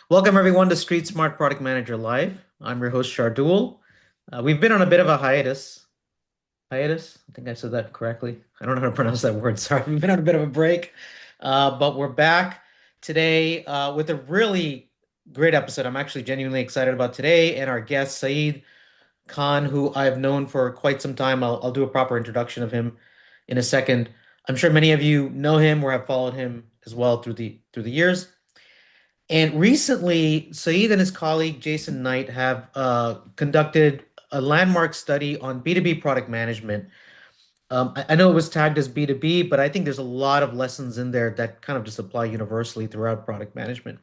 Welcome everyone to Street Smart Product Manager Live. I'm your host Shardul. We've been on a bit of a hiatus. Hiatus? I think I said that correctly. I don't know how to pronounce that word. Sorry. We've been on a bit of a break, but we're back today with a really great episode. I'm actually genuinely excited about today, and our guest Saeed Khan, who I've known for quite some time. I'll do a proper introduction of him in a second. I'm sure many of you know him or have followed him as well through the years. And recently, Saeed and his colleague Jason Knight have conducted a landmark study on B2B product management. I know it was tagged as B2B, but I think there's a lot of lessons in there that kind of just apply universally throughout product management.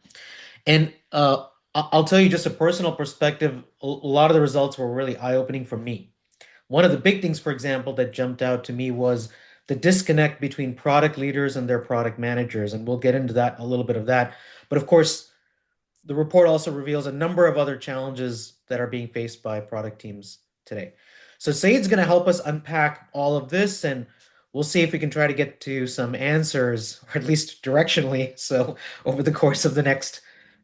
And I'll tell you just a personal perspective, a lot of the results were really eye-opening for me. One of the big things, for example, that jumped out to me was the disconnect between product leaders and their product managers. And we'll get into that, a little bit of that. But of course, the report also reveals a number of other challenges that are being faced by product teams today. So Saeed's going to help us unpack all of this, and we'll see if we can try to get to some answers, or at least directionally, so over the course of the next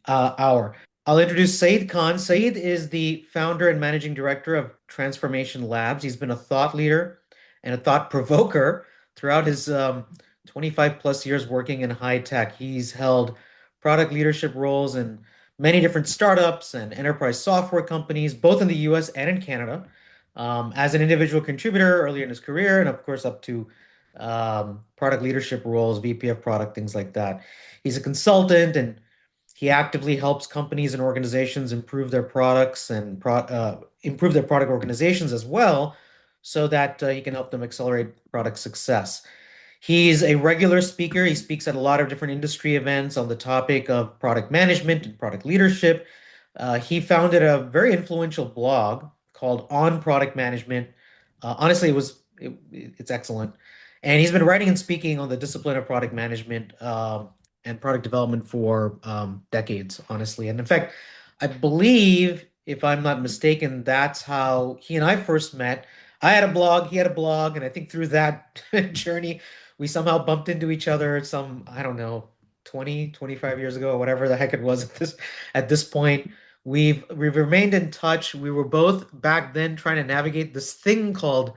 hour. I'll introduce Saeed Khan. Saeed is the founder and managing director of Transformation Labs. He's been a thought leader and a thought provoker throughout his 25 plus years working in high tech. He's held product leadership roles in many different startups and enterprise software companies, both in the US and in Canada, as an individual contributor early in his career, and of course, up to product leadership roles, VP of product, things like that. He's a consultant and he actively helps companies and organizations improve their products and improve their product organizations as well, so that he can help them accelerate product success. He's a regular speaker. He speaks at a lot of different industry events on the topic of product management and product leadership. He founded a very influential blog called On Product Management. Honestly, it's excellent, and he's been writing and speaking on the discipline of product management and product development for decades, honestly. And in fact, I believe, if I'm not mistaken, that's how he and I first met. I had a blog, he had a blog, and I think through that journey, we somehow bumped into each other some, I don't know, 20, 25 years ago, or whatever the heck it was at this point. We've remained in touch. We were both back then trying to navigate this thing called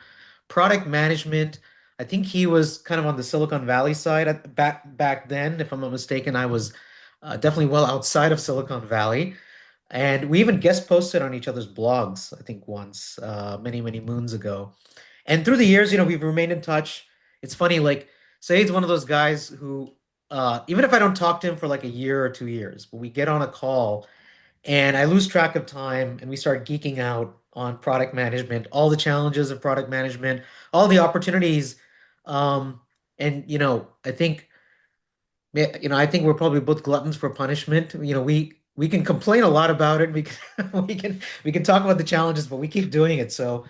product management. I think he was kind of on the Silicon Valley side back then. If I'm not mistaken, I was definitely well outside of Silicon Valley. And we even guest posted on each other's blogs, I think once, many, many moons ago. And through the years, we've remained in touch. It's funny, like, Saeed's one of those guys who, even if I don't talk to him for like a year or 2 years, but we get on a call and I lose track of time and we start geeking out on product management, all the challenges of product management, all the opportunities. Um, and I think we're probably both gluttons for punishment. We can complain a lot about it. We can we can talk about the challenges, but we keep doing it. So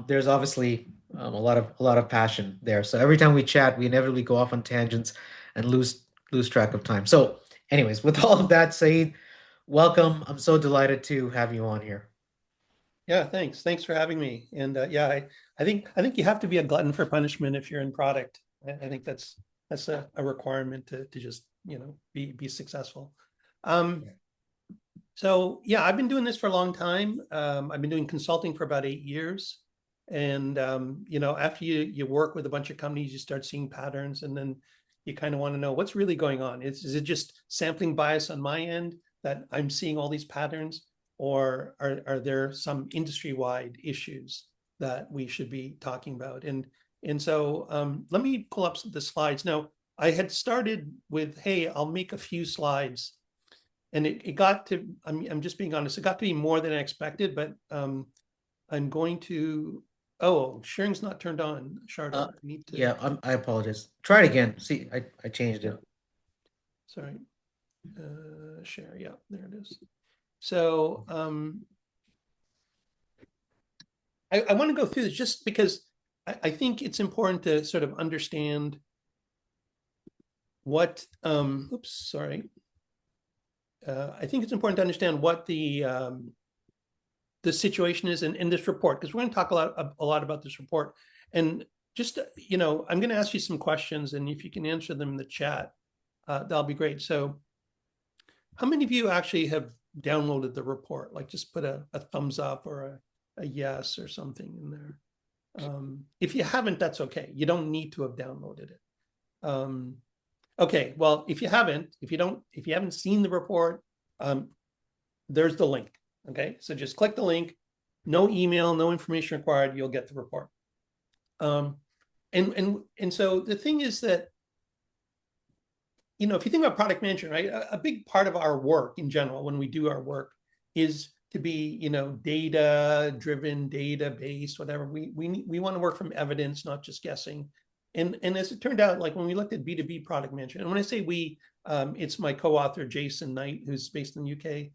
there's obviously a lot of passion there. So every time we chat, we inevitably go off on tangents and lose track of time. So, anyways, with all of that, Saeed, welcome. I'm so delighted to have you on here. Yeah, thanks. Thanks for having me. And yeah, I think you have to be a glutton for punishment if you're in product. I think that's a requirement to just be successful. Um, so yeah, I've been doing this for a long time. I've been doing consulting for about 8 years, and after you work with a bunch of companies, you start seeing patterns, and then you kind of want to know what's really going on. Is it just sampling bias on my end that I'm seeing all these patterns? Or are there some industry-wide issues that we should be talking about? And so let me pull up the slides. Now, I had started with, hey, I'll make a few slides. And it got to, I'm just being honest, it got to be more than I expected, but I'm going to, oh, sharing's not turned on, Shardul. I need to, Yeah, I apologize. Try it again. See, I changed it. sorry, share, yeah, there it is. So I want to go through this just because I think it's important to sort of understand what, oops, sorry. I think it's important to understand what the situation is in this report, because we're going to talk a lot about this report. And just, I'm going to ask you some questions, and if you can answer them in the chat, that'll be great. So how many of you actually have downloaded the report? Like just put a thumbs up or a yes or something in there. If you haven't, that's okay. You don't need to have downloaded it. Okay, well, if you haven't, if you haven't seen the report, there's the link. Okay, so just click the link. No email, no information required. You'll get the report. And so the thing is that, if you think about product management, right, a big part of our work in general, when we do our work, is to be, data driven, data based, whatever. We want to work from evidence, not just guessing. And as it turned out, like when we looked at B2B product management, and when I say we, it's my co-author Jason Knight, who's based in the UK.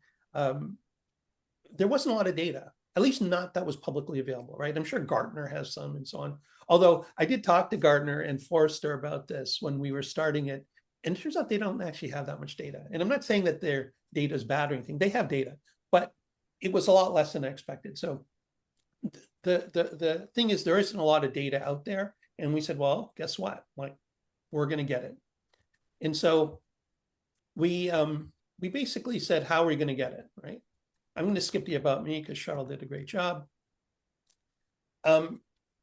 There wasn't a lot of data, at least not that was publicly available, right? I'm sure Gartner has some and so on. Although I did talk to Gartner and Forrester about this when we were starting it. And it turns out they don't actually have that much data. And I'm not saying that their data is bad or anything. They have data, but it was a lot less than I expected. So the thing is, there isn't a lot of data out there. And we said, well, guess what? Like, we're going to get it. And so we basically said, how are we going to get it, right? I'm going to skip the about me because Shardul did a great job.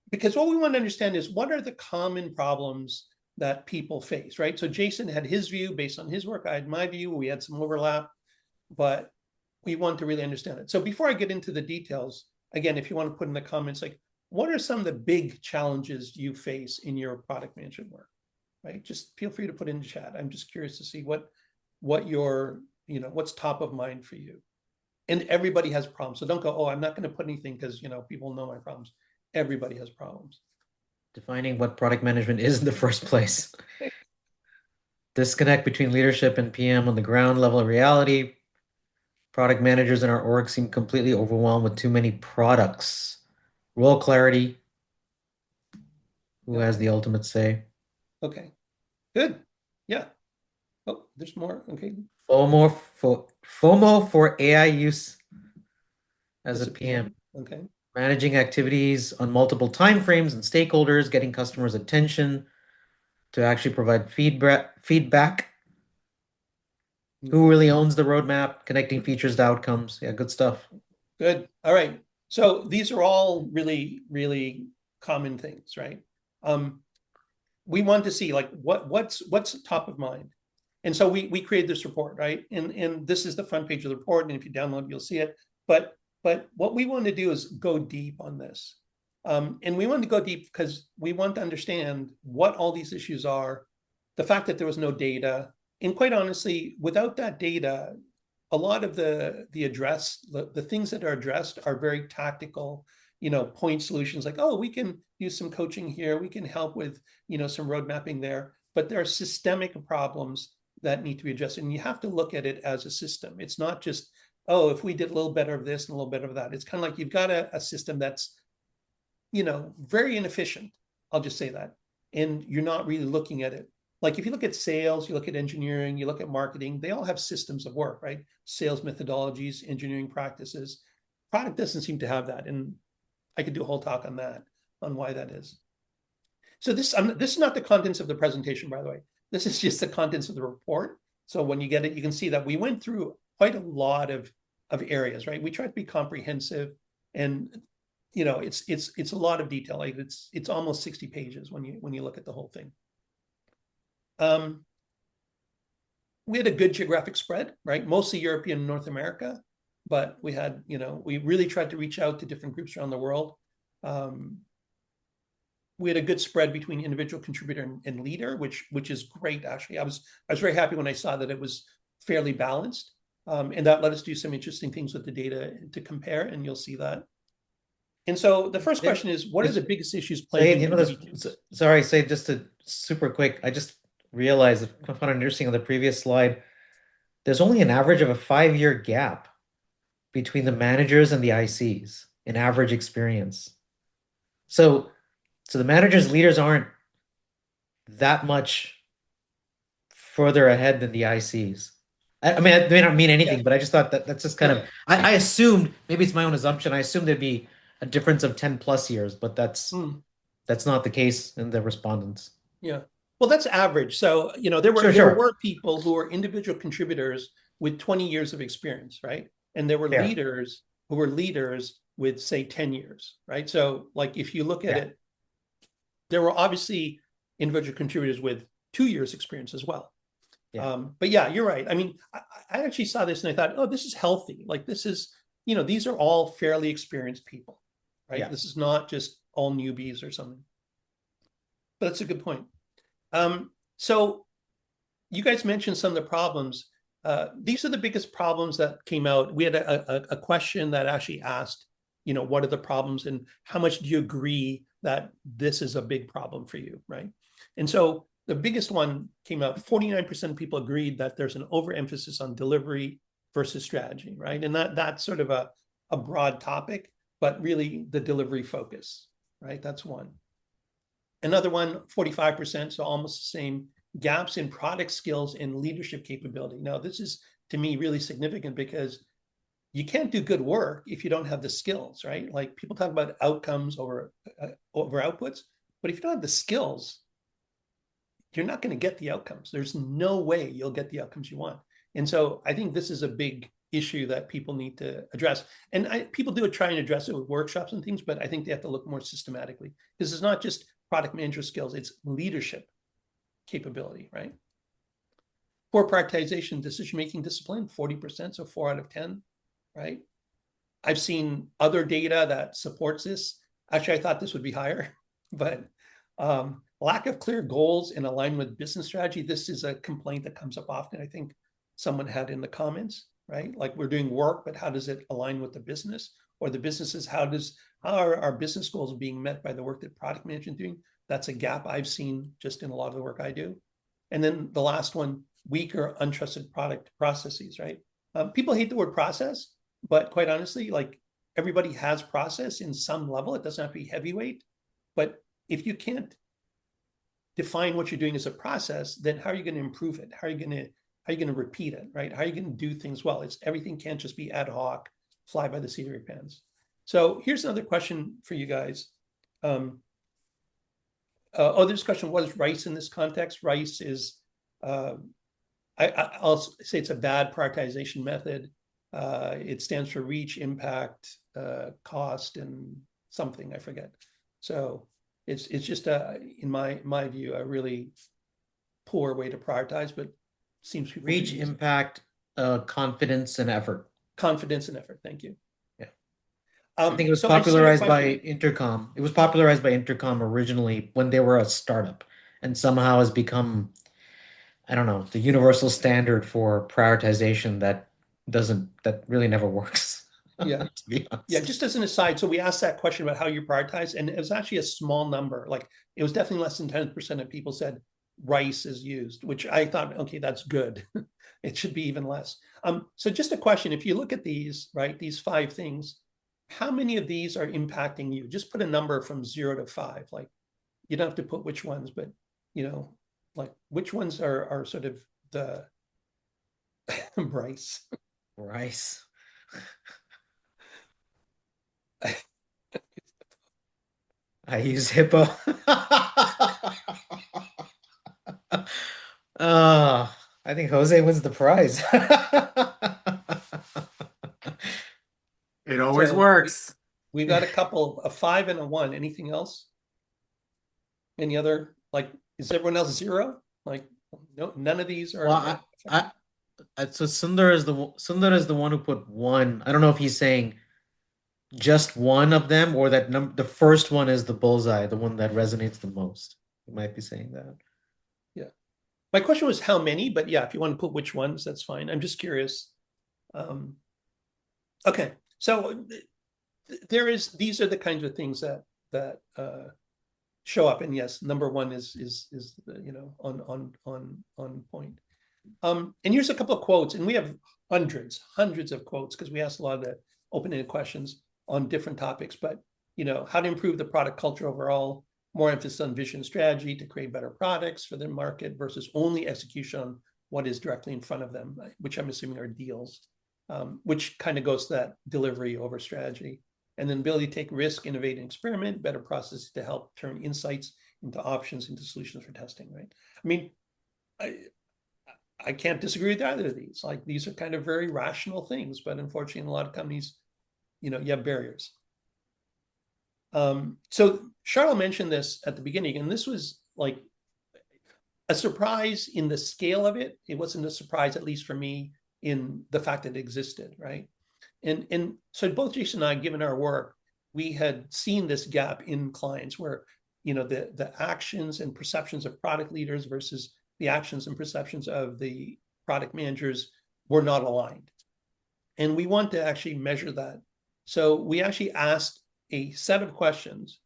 Because what we want to understand is, what are the common problems that people face, right? So Jason had his view based on his work. I had my view. We had some overlap, but we want to really understand it. So before I get into the details, again, if you want to put in the comments, like, what are some of the big challenges you face in your product management work, right? Just feel free to put in the chat. I'm just curious to see what your, what's top of mind for you. And everybody has problems. So don't go, oh, I'm not going to put anything because, people know my problems. Everybody has problems. Defining what product management is in the first place. Disconnect between leadership and PM on the ground level of reality. Product managers in our org seem completely overwhelmed with too many products. Role clarity. Who has the ultimate say? Okay, good. Yeah. Oh, there's more. Okay. FOMO for AI use as a PM. Okay. Managing activities on multiple timeframes and stakeholders, getting customers' attention to actually provide feedback. Who really owns the roadmap, connecting features to outcomes. Yeah, good stuff. Good. All right. So these are all really, really common things, right? We want to see, like, what's top of mind. And so we created this report, right? And this is the front page of the report. And if you download, you'll see it. But what we want to do is go deep on this. And we want to go deep because we want to understand what all these issues are, the fact that there was no data. And quite honestly, without that data, a lot of the things that are addressed are very tactical, point solutions, like, oh, we can use some coaching here, we can help with, some road mapping there. But there are systemic problems that need to be addressed. And you have to look at it as a system. It's not just, oh, if we did a little better of this and a little better of that. It's kind of like you've got a system that's, very inefficient. I'll just say that. And you're not really looking at it. Like if you look at sales, you look at engineering, you look at marketing, they all have systems of work, right? Sales methodologies, engineering practices. Product doesn't seem to have that. And I could do a whole talk on that, on why that is. So this is not the contents of the presentation, by the way. This is just the contents of the report. So when you get it, you can see that we went through quite a lot of areas, right? We tried to be comprehensive, and it's a lot of detail. Like it's almost 60 pages when you look at the whole thing. We had a good geographic spread, right? Mostly European and North America, but we had, we really tried to reach out to different groups around the world. We had a good spread between individual contributor and leader, which is great. Actually, I was very happy when I saw that it was fairly balanced, and that let us do some interesting things with the data to compare, and you'll see that. And so the first question is, what are the biggest issues plaguing Sorry, say just a super quick. I just realized, I found it interesting on the previous slide. There's only an average of a 5-year gap between the managers and the ICs in average experience. So the managers, leaders aren't that much further ahead than the ICs. I mean, it may not mean anything, but I just thought that's just kind of, I assumed, maybe it's my own assumption, I assumed there'd be a difference of 10 plus years, but that's not the case in the respondents. Yeah. Well, that's average. So, there were people who were individual contributors with 20 years of experience, right? And there were Yeah. leaders who were leaders with, say, 10 years, right? So, like, if you look at Yeah. it, there were obviously individual contributors with 2 years experience as well. Yeah. But yeah, you're right. I mean, I actually saw this and I thought, oh, this is healthy. Like, this is, these are all fairly experienced people, right? Yeah. This is not just all newbies or something. But that's a good point. So you guys mentioned some of the problems. These are the biggest problems that came out. We had a question that actually asked, what are the problems and how much do you agree that this is a big problem for you, right? And so the biggest one came out, 49% of people agreed that there's an overemphasis on delivery versus strategy, right? And that's sort of a broad topic, but really the delivery focus, right? That's one. Another one, 45%, so almost the same, gaps in product skills and leadership capability. Now, this is, to me, really significant because you can't do good work if you don't have the skills, right? Like, people talk about outcomes over outputs, but if you don't have the skills, you're not going to get the outcomes. There's no way you'll get the outcomes you want. And so I think this is a big issue that people need to address. And people do try and address it with workshops and things, but I think they have to look more systematically, because it's not just product manager skills, it's leadership capability, right? Poor prioritization, decision-making discipline, 40%, so 4 out of 10, right? I've seen other data that supports this. Actually, I thought this would be higher, but lack of clear goals in alignment with business strategy. This is a complaint that comes up often. I think someone had in the comments, right? Like, we're doing work, but how does it align with the business? Or the businesses, how are our business goals being met by the work that product management doing? That's a gap I've seen just in a lot of the work I do. And then the last one, weak or untrusted product processes, right? People hate the word process, but quite honestly, like, everybody has process in some level. It doesn't have to be heavyweight, but if you can't define what you're doing as a process, then how are you going to improve it? How are you going to repeat it, right? How are you going to do things well? Everything can't just be ad hoc, fly by the seat of your pants. So here's another question for you guys. There's a question, what is RICE in this context? RICE is, I'll say it's a bad prioritization method. It stands for reach, impact, cost, and something, I forget. So it's just in my view, a really poor way to prioritize, but seems people Reach, impact, confidence, and effort. confidence and effort. Thank you. Yeah. I think it was So I just had a popularized by question. Intercom. It was popularized by Intercom originally when they were a startup and somehow has become, I don't know, the universal standard for prioritization that really never works, Yeah. to be Yeah, honest. just as an aside, so we asked that question about how you prioritize, and it was actually a small number. Like, it was definitely less than 10% of people said rice is used, which I thought, okay, that's good. It should be even less. So just a question, if you look at these, right, these 5 things, how many of these are impacting you? Just put a number from 0 to 5. Like, you don't have to put which ones, but like, which ones are sort of the Bryce. Rice. I use Hippo. I think Jose wins the prize. It always So works. we've got a couple, a 5 and a 1. Anything else? Any other, like, is everyone else 0? Like, no, none of these Well, are so Sundar is the one who put 1. I don't know if he's saying just one of them or that the first one is the bullseye, the one that resonates the most. You might be saying that. yeah. My question was how many, but yeah, if you want to put which ones, that's fine. I'm just curious. Okay, so these are the kinds of things that show up, and yes, number 1 is on point. And here's a couple of quotes, and we have hundreds of quotes because we asked a lot of the open-ended questions on different topics, but how to improve the product culture overall, more emphasis on vision and strategy to create better products for the market versus only execution on what is directly in front of them, which I'm assuming are deals, which kind of goes to that delivery over strategy. And then ability to take risk, innovate, and experiment, better processes to help turn insights into options, into solutions for testing, right? I mean, I can't disagree with either of these. Like these are kind of very rational things, but unfortunately, in a lot of companies, you have barriers. So Charles mentioned this at the beginning, and this was like a surprise in the scale of it. It wasn't a surprise, at least for me, in the fact that it existed, right? And so both Jason and I, given our work, we had seen this gap in clients where the actions and perceptions of product leaders versus the actions and perceptions of the product managers were not aligned. And we want to actually measure that. So we actually asked a set of questions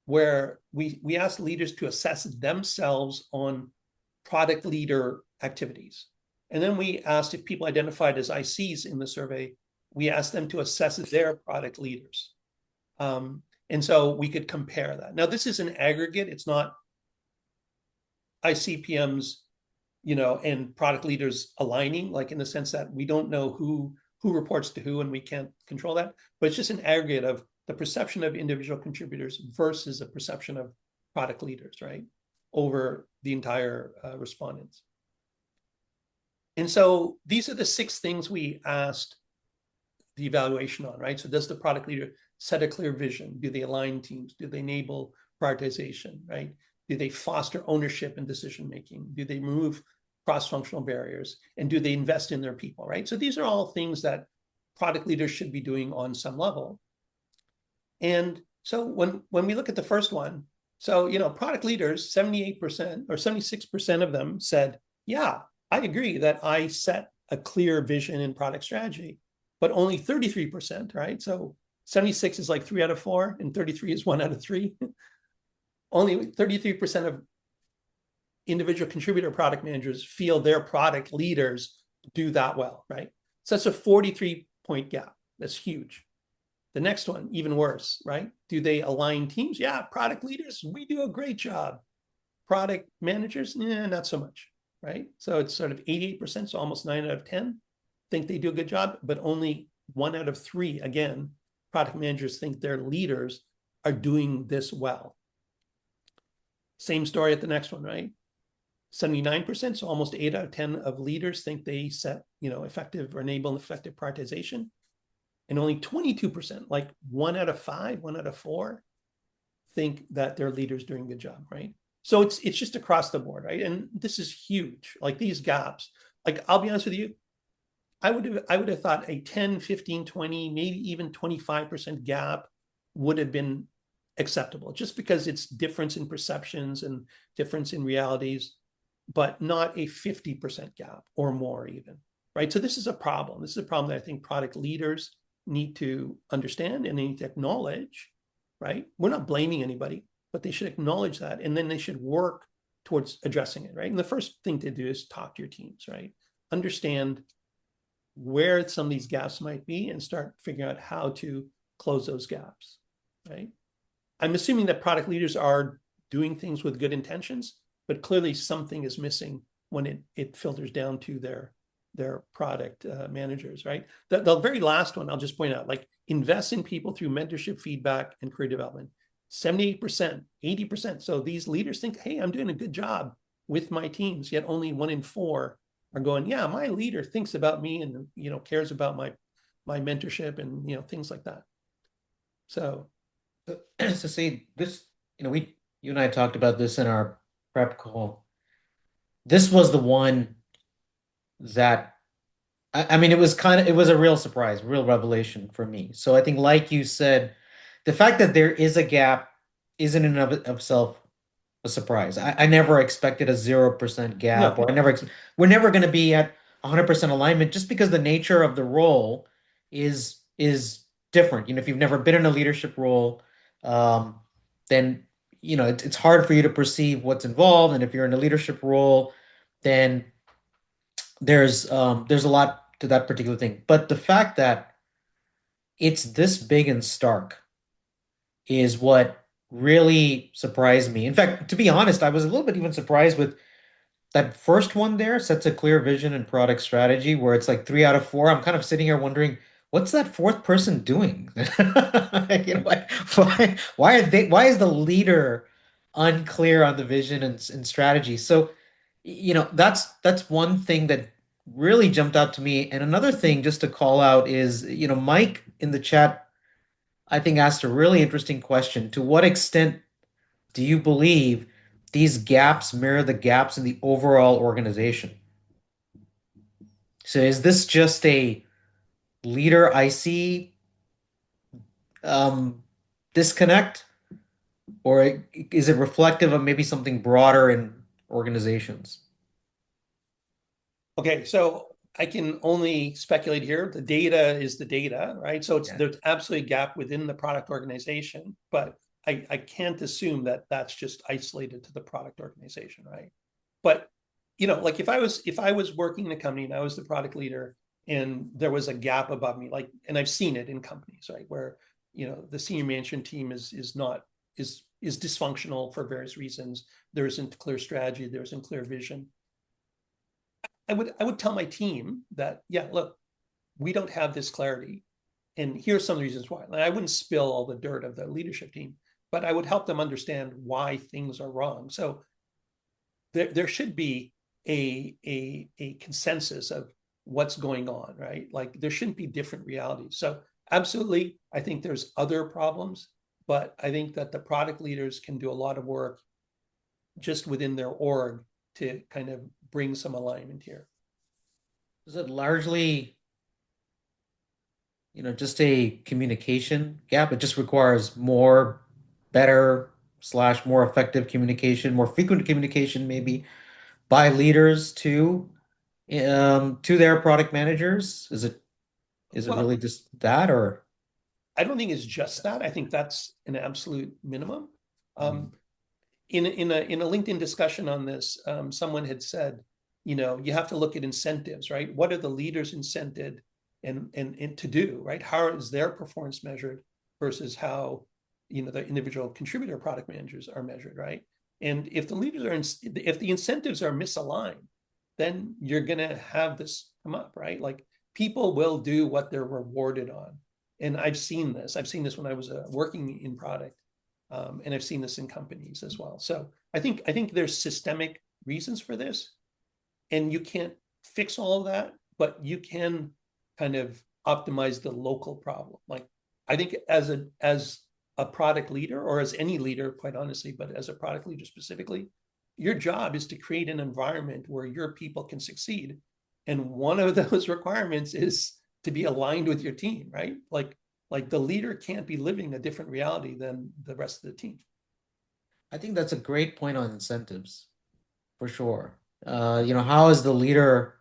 where we asked leaders to assess themselves on product leader activities. And then we asked, if people identified as ICs in the survey, we asked them to assess their product leaders. And so we could compare that. Now, this is an aggregate. It's not ICPMs, and product leaders aligning, like in the sense that we don't know who reports to who, and we can't control that. But it's just an aggregate of the perception of individual contributors versus the perception of product leaders, right, over the entire respondents. And so these are the 6 things we asked the evaluation on, right? So does the product leader set a clear vision? Do they align teams? Do they enable prioritization, right? Do they foster ownership and decision-making? Do they remove cross-functional barriers? And do they invest in their people, right? So these are all things that product leaders should be doing on some level. And so when we look at the first one, so, product leaders, 78% or 76% of them said, yeah, I agree that I set a clear vision and product strategy, but only 33%, right? So 76 is like 3 out of 4 and 33 is 1 out of 3. Only 33% of individual contributor product managers feel their product leaders do that well, right? So that's a 43-point gap. That's huge. The next one, even worse, right? Do they align teams? Yeah, product leaders, we do a great job. Product managers, not so much, right? So it's sort of 88%, so almost 9 out of 10 think they do a good job, but only 1 out of 3, again, product managers think their leaders are doing this well. Same story at the next one, right? 79%, so almost 8 out of 10 of leaders think they set, effective or enable effective prioritization. And only 22%, like 1 out of 5, 1 out of 4, think that their leader's doing a good job, right? So it's just across the board, right? And this is huge. Like these gaps, like I'll be honest with you, I would have thought a 10, 15, 20, maybe even 25% gap would have been acceptable, just because it's difference in perceptions and difference in realities, but not a 50% gap or more even, right? So this is a problem. This is a problem that I think product leaders need to understand and they need to acknowledge, right? We're not blaming anybody, but they should acknowledge that, and then they should work towards addressing it, right? And the first thing to do is talk to your teams, right? Understand where some of these gaps might be and start figuring out how to close those gaps, right? I'm assuming that product leaders are doing things with good intentions, but clearly something is missing when it filters down to their product managers, right? The very last one, I'll just point out, like invest in people through mentorship, feedback, and career development. 78%, 80%. So these leaders think, hey, I'm doing a good job with my teams, yet only 1 in 4 are going, yeah, my leader thinks about me and, cares about my mentorship and, things like that. So see this, you and I talked about this in our prep call. This was the one that I mean, it was a real surprise, real revelation for me. So I think, like you said, the fact that there is a gap isn't in and of itself a surprise. I never expected a 0% gap, no, or we're never going to be at 100% alignment, just because the nature of the role is different. If you've never been in a leadership role, then it's hard for you to perceive what's involved. And if you're in a leadership role, then there's a lot to that particular thing. But the fact that it's this big and stark is what really surprised me. In fact, to be honest, I was a little bit even surprised with that first one there, sets a clear vision and product strategy, where it's like 3 out of 4. I'm kind of sitting here wondering, what's that fourth person doing? Why is the leader unclear on the vision and strategy? So That's one thing that really jumped out to me. And another thing just to call out is, Mike in the chat, I think asked a really interesting question. To what extent do you believe these gaps mirror the gaps in the overall organization? So is this just a leader I see um, disconnect, or is it reflective of maybe something broader in organizations? Okay, so I can only speculate here. The data is the data, right? So Yeah. there's absolutely a gap within the product organization, but I can't assume that that's just isolated to the product organization, right? But like if I was working in a company and I was the product leader and there was a gap above me, like, and I've seen it in companies, right, where the senior management team is not is dysfunctional for various reasons. There isn't clear strategy, there isn't clear vision. I would tell my team that, yeah, look, we don't have this clarity, and here's some of the reasons why. Like, I wouldn't spill all the dirt of the leadership team, but I would help them understand why things are wrong. So there should be a consensus of what's going on, right? Like there shouldn't be different realities. So absolutely, I think there's other problems, but I think that the product leaders can do a lot of work just within their org to kind of bring some alignment here. Is it largely, just a communication gap? It just requires more, better slash more effective communication, more frequent communication, maybe by leaders to their product managers. Is it Well, really just that, or? I don't think it's just that. I think that's an absolute minimum. Mhm. Um, in a LinkedIn discussion on this, someone had said, you have to look at incentives, right? What are the leaders incented and to do, right? How is their performance measured versus how the individual contributor product managers are measured, right? And if the leaders if the incentives are misaligned, then you're gonna have this come up, right? Like people will do what they're rewarded on. And I've seen this. I've seen this when I was working in product, and I've seen this in companies as well. So I think there's systemic reasons for this, and you can't fix all of that, but you can kind of optimize the local problem. Like I think as a product leader, or as any leader, quite honestly, but as a product leader specifically, your job is to create an environment where your people can succeed. And one of those requirements is to be aligned with your team, right? Like the leader can't be living a different reality than the rest of the team. I think that's a great point on incentives, for sure. How is the leader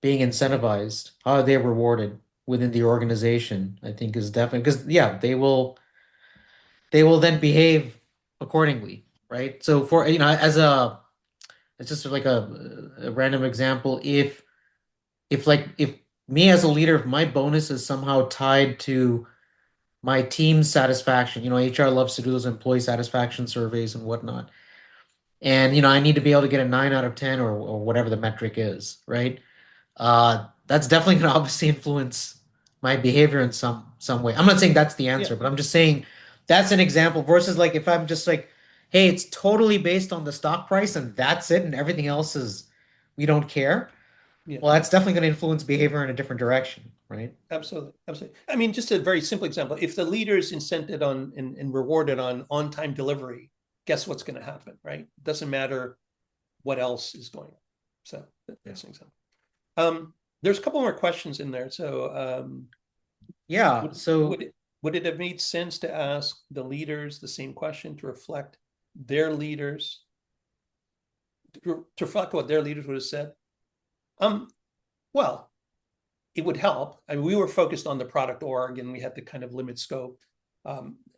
being incentivized? How are they rewarded within the organization? I think is definitely because, yeah, they will then behave accordingly, right? So for it's just like a random example. If me as a leader, if my bonus is somehow tied to my team's satisfaction, HR loves to do those employee satisfaction surveys and whatnot. And I need to be able to get a 9 out of 10, or whatever the metric is, right? That's definitely going to obviously influence my behavior in some way. I'm not saying that's the Yeah, answer, but I'm just saying that's an example versus like if I'm just like, hey, it's totally based on the stock price and that's it, and everything else is we don't care. yeah. Well, that's definitely going to influence behavior in a different direction, right? Absolutely, absolutely. I mean, just a very simple example. If the leader is incented on and rewarded on-time delivery, guess what's going to happen, right? Doesn't matter what else is going on. So Yeah. that's an example. There's a couple more questions in there. So Yeah. would So would it, would it have made sense to ask the leaders the same question to reflect their leaders, to reflect what their leaders would have said? Um, well, it would help. I mean, we were focused on the product org and we had to kind of limit scope.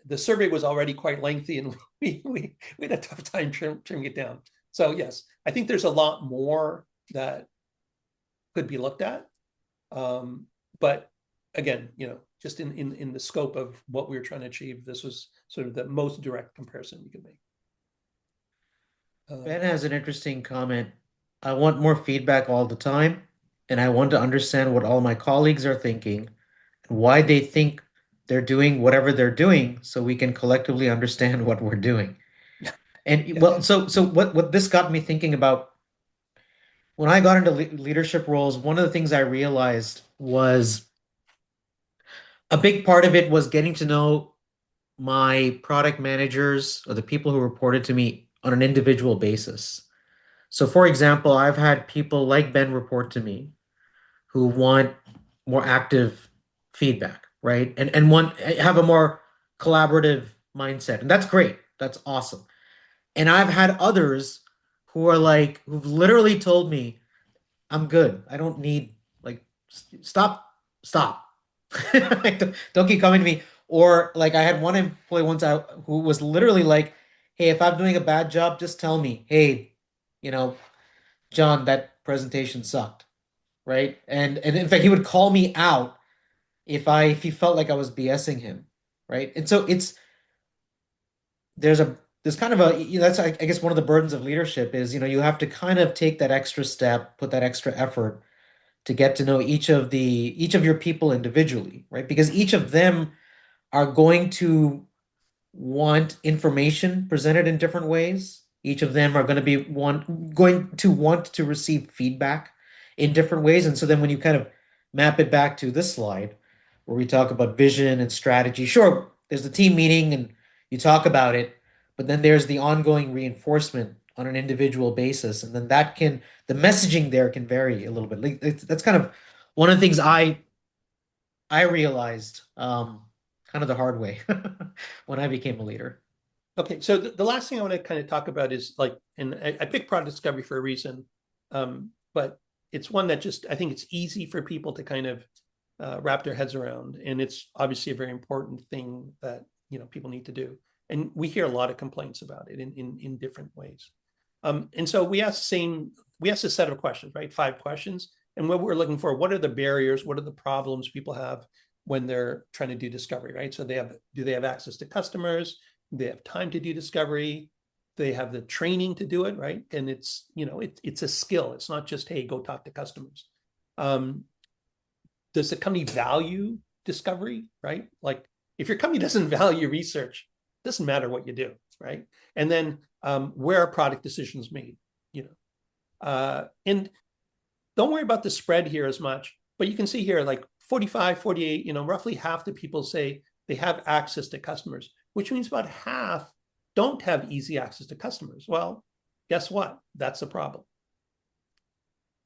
The survey was already quite lengthy and we had a tough time trimming it down. So yes, I think there's a lot more that could be looked at. But again, just in the scope of what we were trying to achieve, this was sort of the most direct comparison we could make. Ben Um, has an interesting comment. I want more feedback all the time, and I want to understand what all my colleagues are thinking and why they think they're doing whatever they're doing so we can collectively understand what we're doing. And yeah, well, so what this got me thinking about when I got into leadership roles, one of the things I realized was a big part of it was getting to know my product managers or the people who reported to me on an individual basis. So, for example, I've had people like Ben report to me who want more active feedback, right? And want have a more collaborative mindset. And that's great. That's awesome. And I've had others who are like who've literally told me, I'm good. I don't need like stop. Like, don't keep coming to me. Or like I had one employee once out who was literally like, hey, if I'm doing a bad job, just tell me, hey, you know, John, that presentation sucked, right? And in fact, he would call me out if he felt like I was BSing him, right? And so there's a there's kind of that's I guess one of the burdens of leadership is you have to kind of take that extra step, put that extra effort to get to know each of your people individually, right? Because each of them are going to want information presented in different ways. Each of them are going to want to receive feedback in different ways. And so then when you kind of map it back to this slide where we talk about vision and strategy, sure, there's the team meeting and you talk about it, but then there's the ongoing reinforcement on an individual basis. And then the messaging there can vary a little bit. Like, that's kind of one of the things I realized kind of the hard way when I became a leader. Okay, so the last thing I want to kind of talk about is like, and I picked product discovery for a reason, but it's one that just I think it's easy for people to kind of wrap their heads around, and it's obviously a very important thing that people need to do. And we hear a lot of complaints about it in different ways. And so we asked a set of questions, right? 5 questions, and what we're looking for: what are the barriers? What are the problems people have when they're trying to do discovery, right? So do they have access to customers? They have time to do discovery. They have the training to do it, right? And it's a skill. It's not just, hey, go talk to customers. Does the company value discovery, right? Like if your company doesn't value research, it doesn't matter what you do, right? And then where are product decisions made? And don't worry about the spread here as much, but you can see here like 45, 48, roughly half the people say they have access to customers, which means about half don't have easy access to customers. Well, guess what? That's a problem.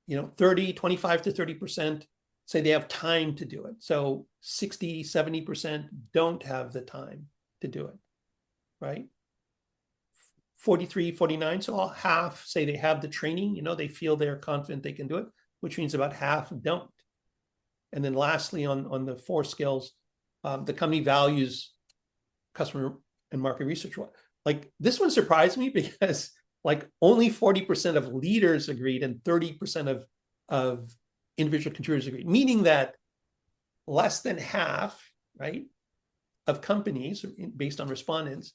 25 to 30% say they have time to do it. So 60, 70% don't have the time to do it, right? 43, 49, so all half say they have the training, they feel they're confident they can do it, which means about half don't. And then lastly, on the 4 skills, the company values customer and market research. Like this one surprised me because like only 40% of leaders agreed and 30% of individual contributors agreed, meaning that less than half, right, of companies based on respondents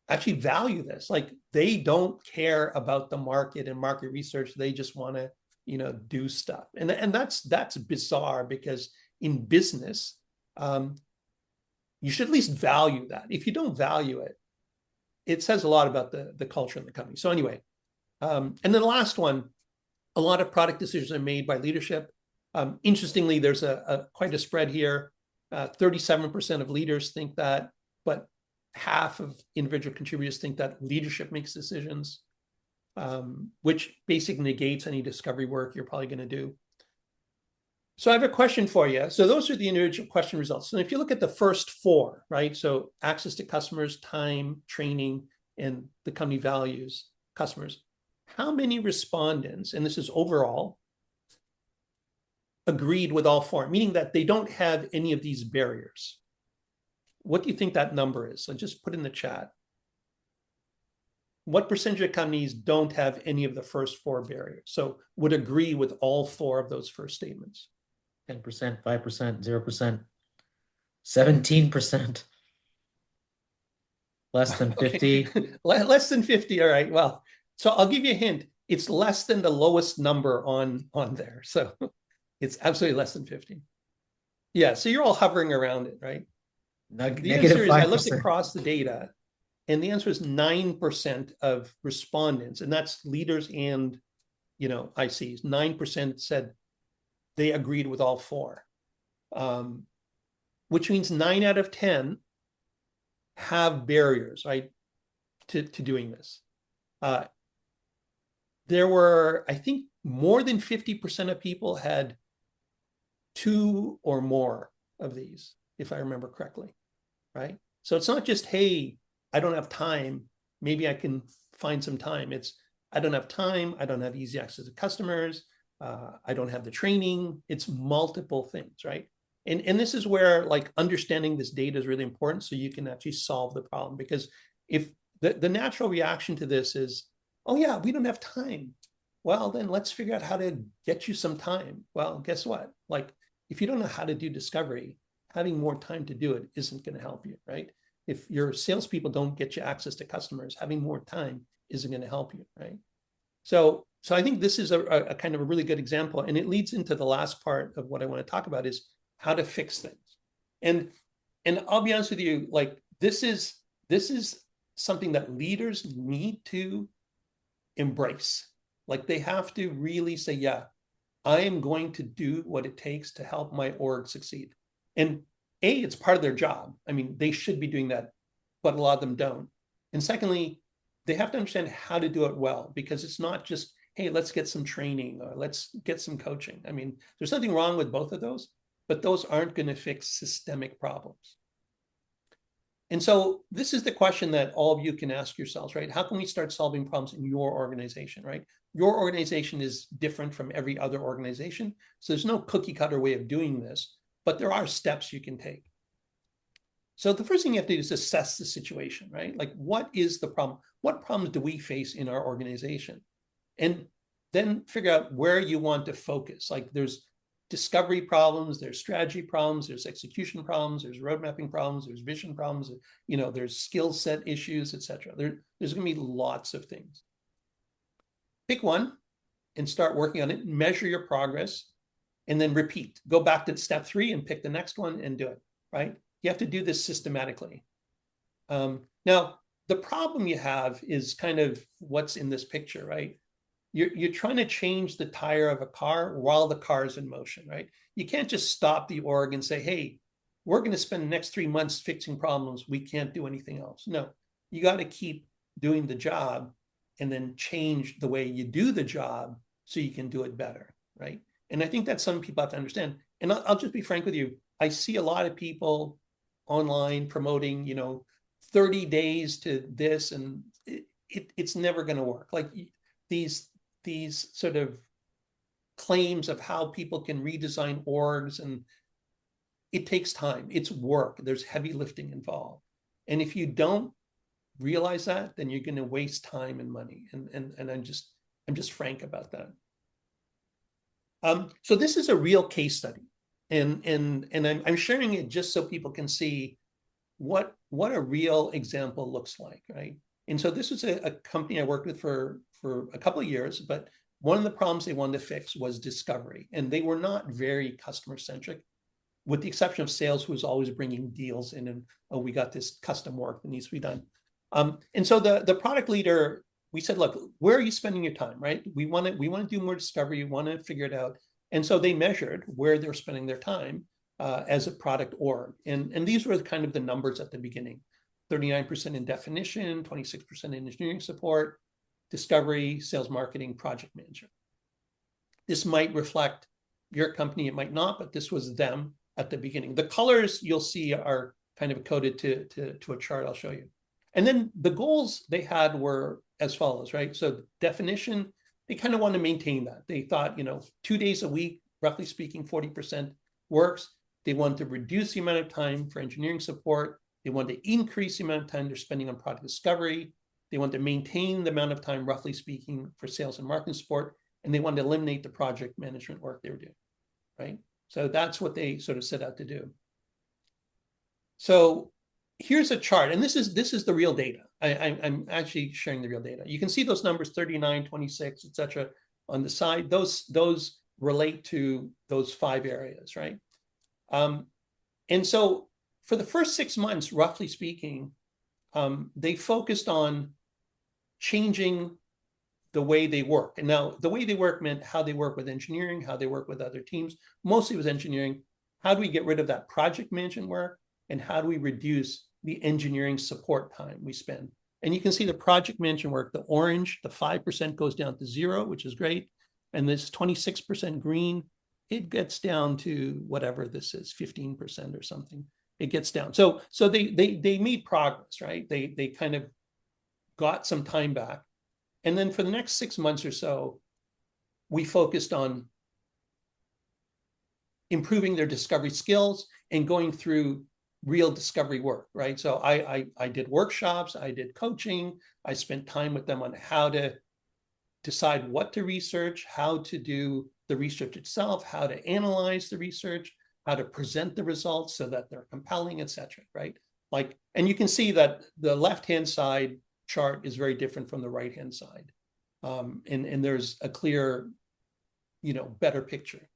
actually value this. Like they don't care about the market and market research. They just want to, do stuff. And that's bizarre because in business, you should at least value that. If you don't value it, it says a lot about the culture in the company. So anyway, and then the last one, a lot of product decisions are made by leadership. Interestingly, there's quite a spread here. 37% of leaders think that, but half of individual contributors think that leadership makes decisions, which basically negates any discovery work you're probably going to do. So I have a question for you. So those are the individual question results. And if you look at the first 4, right? So access to customers, time, training, and the company values customers. How many respondents, and this is overall, agreed with all 4, meaning that they don't have any of these barriers? What do you think that number is? So just put in the chat. What percentage of companies don't have any of the first 4 barriers? So would agree with all 4 of those first statements. 10%, 5%, 0%, 17%, less than 50. Okay. Less than 50. All right. Well, so I'll give you a hint. It's less than the lowest number on there. So it's absolutely less than 50. Yeah. So you're all hovering around it, right? The answer is, I looked across the data, and the answer is 9% of respondents, and that's leaders and ICs. 9% said they agreed with all four, which means 9 out of 10 have barriers, right, to doing this. There were, I think, more than 50% of people had 2 or more of these, if I remember correctly, right? So it's not just, hey, I don't have time, maybe I can find some time. It's, I don't have time, I don't have easy access to customers, I don't have the training. It's multiple things, right? And this is where like understanding this data is really important so you can actually solve the problem. Because if the natural reaction to this is, oh yeah, we don't have time. Well, then let's figure out how to get you some time. Well, guess what? Like if you don't know how to do discovery, having more time to do it isn't going to help you, right? If your salespeople don't get you access to customers, having more time isn't going to help you, right? So I think this is a kind of a really good example, and it leads into the last part of what I want to talk about is how to fix things. And I'll be honest with you, like this is something that leaders need to embrace. Like they have to really say, yeah, I am going to do what it takes to help my org succeed. And A, it's part of their job. I mean, they should be doing that, but a lot of them don't. And secondly, they have to understand how to do it well, because it's not just, hey, let's get some training or let's get some coaching. I mean, there's nothing wrong with both of those, but those aren't going to fix systemic problems. And so this is the question that all of you can ask yourselves, right? How can we start solving problems in your organization, right? Your organization is different from every other organization. So there's no cookie cutter way of doing this, but there are steps you can take. So the first thing you have to do is assess the situation, right? Like, what is the problem? What problems do we face in our organization? And then figure out where you want to focus. Like there's discovery problems, there's strategy problems, there's execution problems, there's road mapping problems, there's vision problems, there's skill set issues, etc. There's going to be lots of things. Pick one and start working on it, measure your progress, and then repeat. Go back to step 3 and pick the next one and do it, right? You have to do this systematically. Now, the problem you have is kind of what's in this picture, right? You're trying to change the tire of a car while the car is in motion, right? You can't just stop the org and say, hey, we're going to spend the next 3 months fixing problems. We can't do anything else. No, you got to keep doing the job and then change the way you do the job so you can do it better, right? And I think that's something people have to understand. And I'll just be frank with you. I see a lot of people online promoting, 30 days to this, and it's never going to work. Like these sort of claims of how people can redesign orgs, and it takes time. It's work. There's heavy lifting involved. And if you don't realize that, then you're going to waste time and money. And I'm just frank about that. So this is a real case study. And I'm sharing it just so people can see what a real example looks like, right? And so this was a company I worked with for a couple of years, but one of the problems they wanted to fix was discovery. And they were not very customer-centric, with the exception of sales, who was always bringing deals in and, oh, we got this custom work that needs to be done. And so the product leader, we said, look, where are you spending your time, right? We want to do more discovery, we want to figure it out. And so they measured where they're spending their time as a product org. And these were kind of the numbers at the beginning. 39% in definition, 26% in engineering support, discovery, sales marketing, project management. This might reflect your company, it might not, but this was them at the beginning. The colors you'll see are kind of coded to a chart I'll show you. And then the goals they had were as follows, right? So definition, they kind of want to maintain that. They thought, 2 days a week, roughly speaking, 40% works. They want to reduce the amount of time for engineering support. They want to increase the amount of time they're spending on product discovery. They want to maintain the amount of time, roughly speaking, for sales and marketing support. And they want to eliminate the project management work they were doing, right? So that's what they sort of set out to do. So here's a chart, and this is the real data. I'm actually sharing the real data. You can see those numbers, 39, 26, et cetera, on the side. Those relate to those 5 areas, right? And so for the first 6 months, roughly speaking, they focused on changing the way they work. And now the way they work meant how they work with engineering, how they work with other teams, mostly with engineering. How do we get rid of that project management work? And how do we reduce the engineering support time we spend? And you can see the project management work, the orange, the 5% goes down to 0, which is great. And this 26% green, it gets down to whatever this is, 15% or something. It gets down. So they made progress, right? They kind of got some time back. And then for the next 6 months or so, we focused on improving their discovery skills and going through real discovery work, right? So I did workshops, I did coaching, I spent time with them on how to decide what to research, how to do the research itself, how to analyze the research, how to present the results so that they're compelling, etc. Right? Like, and you can see that the left-hand side chart is very different from the right-hand side. And there's a clear, better picture,